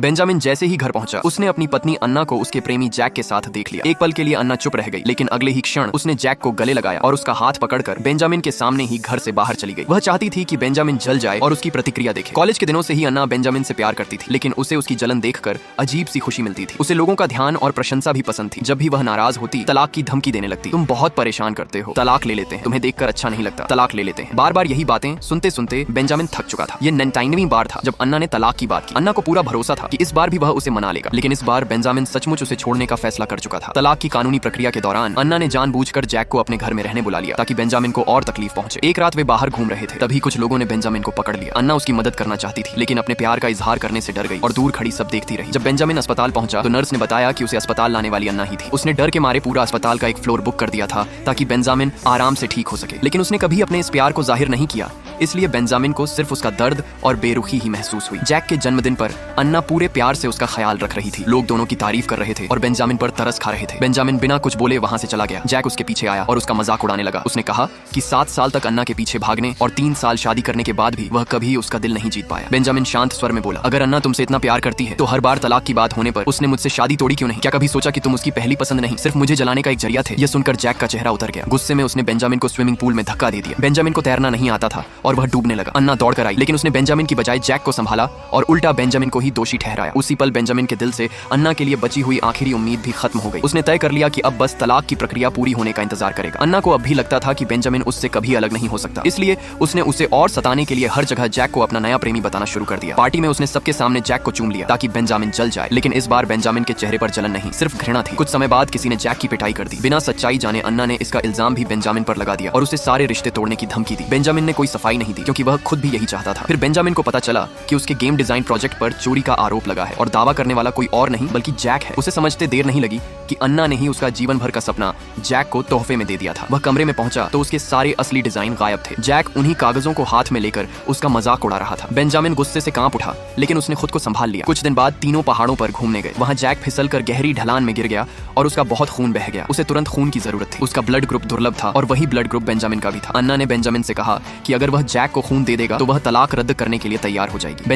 Benjamin जैसे ही घर पहुंचा, उसने अपनी पत्नी अन्ना को उसके प्रेमी जैक के साथ देख लिया। एक पल के लिए अन्ना चुप रह गई, लेकिन अगले ही क्षण उसने जैक को गले लगाया और उसका हाथ पकड़कर बेंजामिन के सामने ही घर से बाहर चली गई। वह चाहती थी कि बेंजामिन जल जाए और उसकी प्रतिक्रिया देखे। कॉलेज के दिनों से ही अन्ना बेंजामिन से प्यार करती थी, लेकिन उसे उसकी जलन देखकर अजीब सी खुशी मिलती थी। उसे लोगों का ध्यान और प्रशंसा भी पसंद थी। जब भी वह नाराज होती, तलाक की धमकी देने लगती। तुम बहुत परेशान करते हो, तलाक ले लेते हैं, तुम्हें देखकर अच्छा नहीं लगता, तलाक ले लेते हैं। बार बार यही बातें सुनते सुनते बेंजामिन थक चुका था। ये 99वीं बार था जब अन्ना ने तलाक की बात की। अन्ना को पूरा भरोसा था कि इस बार भी वह उसे मना लेगा, लेकिन इस बार बेंजामिन सचमुच उसे छोड़ने का फैसला कर चुका था। तलाक की कानूनी प्रक्रिया के दौरान अन्ना ने जानबूझकर जैक को अपने घर में रहने बुला लिया ताकि बेंजामिन को और तकलीफ पहुंचे। एक रात वे बाहर घूम रहे थे, तभी कुछ लोगों ने बेंजामिन को पकड़ लिया। अन्ना उसकी मदद करना चाहती थी, लेकिन अपने प्यार का इजहार करने से डर गई और दूर खड़ी सब देखती रही। जब बेंजामिन अस्पताल पहुंचा तो नर्स ने बताया कि उसे अस्पताल लाने वाली अन्ना ही थी। उसने डर के मारे पूरा अस्पताल का एक फ्लोर बुक कर दिया था ताकि बेंजामिन आराम से ठीक हो सके, लेकिन उसने कभी अपने इस प्यार को जाहिर नहीं किया, इसलिए बेंजामिन को सिर्फ उसका दर्द और बेरुखी ही महसूस हुई। जैक के जन्मदिन पर अन्ना पूरे प्यार से उसका ख्याल रख रही थी। लोग दोनों की तारीफ कर रहे थे और बेंजामिन पर तरस खा रहे थे। बेंजामिन बिना कुछ बोले वहां से चला गया। जैक उसके पीछे आया और उसका मजाक उड़ाने लगा। उसने कहा कि 7 साल तक अन्ना के पीछे भागने और 3 साल शादी करने के बाद भी वह कभी उसका दिल नहीं जीत पाया। बेंजामिन शांत स्वर में बोला, अगर अन्ना तुमसे इतना प्यार करती है तो हर बार तलाक की बात होने पर उसने मुझसे शादी तोड़ी क्यों नहीं? क्या कभी सोचा कि तुम उसकी पहली पसंद नहीं, सिर्फ मुझे जलाने का एक जरिया थे? यह सुनकर जैक का चेहरा उतर गया। गुस्से में उसने बेंजामिन को स्विमिंग पूल में धक्का दे दिया। बेंजामिन को तैरना नहीं आता था और वह डूबने लगा। अन्ना दौड़कर आई, लेकिन उसने बेंजामिन की बजाय जैक को संभाला और उल्टा बेंजामिन को ही दोषी ठहराया। उसी पल बेंजामिन के दिल से अन्ना के लिए बची हुई आखिरी उम्मीद भी खत्म हो गई। उसने तय कर लिया कि अब बस तलाक की प्रक्रिया पूरी होने का इंतजार करेगा। अन्ना को अब भी लगता था कि बेंजामिन उससे कभी अलग नहीं हो सकता, इसलिए उसने उसे और सताने के लिए हर जगह जैक को अपना नया प्रेमी बताना शुरू कर दिया। पार्टी में उसने सबके सामने जैक को चूम लिया ताकि बेंजामिन जल जाए, लेकिन इस बार बेंजामिन के चेहरे पर जलन नहीं, सिर्फ घृणा थी। कुछ समय बाद किसी ने जैक की पिटाई कर दी। बिना सच्चाई जाने अन्ना ने इसका इल्जाम भी बेंजामिन पर लगा दिया और उसे सारे रिश्ते तोड़ने की धमकी दी। बेंजामिन ने कोई सफाई नहीं दी क्योंकि वह खुद भी यही चाहता था। फिर बेंजामिन को पता चला कि उसके गेम डिजाइन प्रोजेक्ट पर चोरी का आरोप लगा है और दावा करने वाला कोई और नहीं बल्कि जैक है। उसे समझते देर नहीं लगी कि अन्ना ने ही उसका जीवन भर का सपना जैक को तोहफे में दे दिया था। वह कमरे में पहुंचा तो उसके सारे असली डिजाइन गायब थे। जैक उन्हीं कागजों को हाथ में लेकर उसका मजाक उड़ा रहा था। बेंजामिन गुस्से से कांप उठा, लेकिन उसने खुद को संभाल लिया। कुछ दिन बाद तीनों पहाड़ों पर घूमने गए। वहां जैक फिसलकर गहरी ढलान में गिर गया और उसका बहुत खून बह गया। उसे तुरंत खून की जरूरत थी। उसका ब्लड ग्रुप दुर्लभ था और वही ब्लड ग्रुप बेंजामिन का भी था। अन्ना ने बेंजामिन से कहा कि अगर वह जैक को खून दे देगा तो वह तलाक रद्द करने के लिए तैयार हो जाएगी।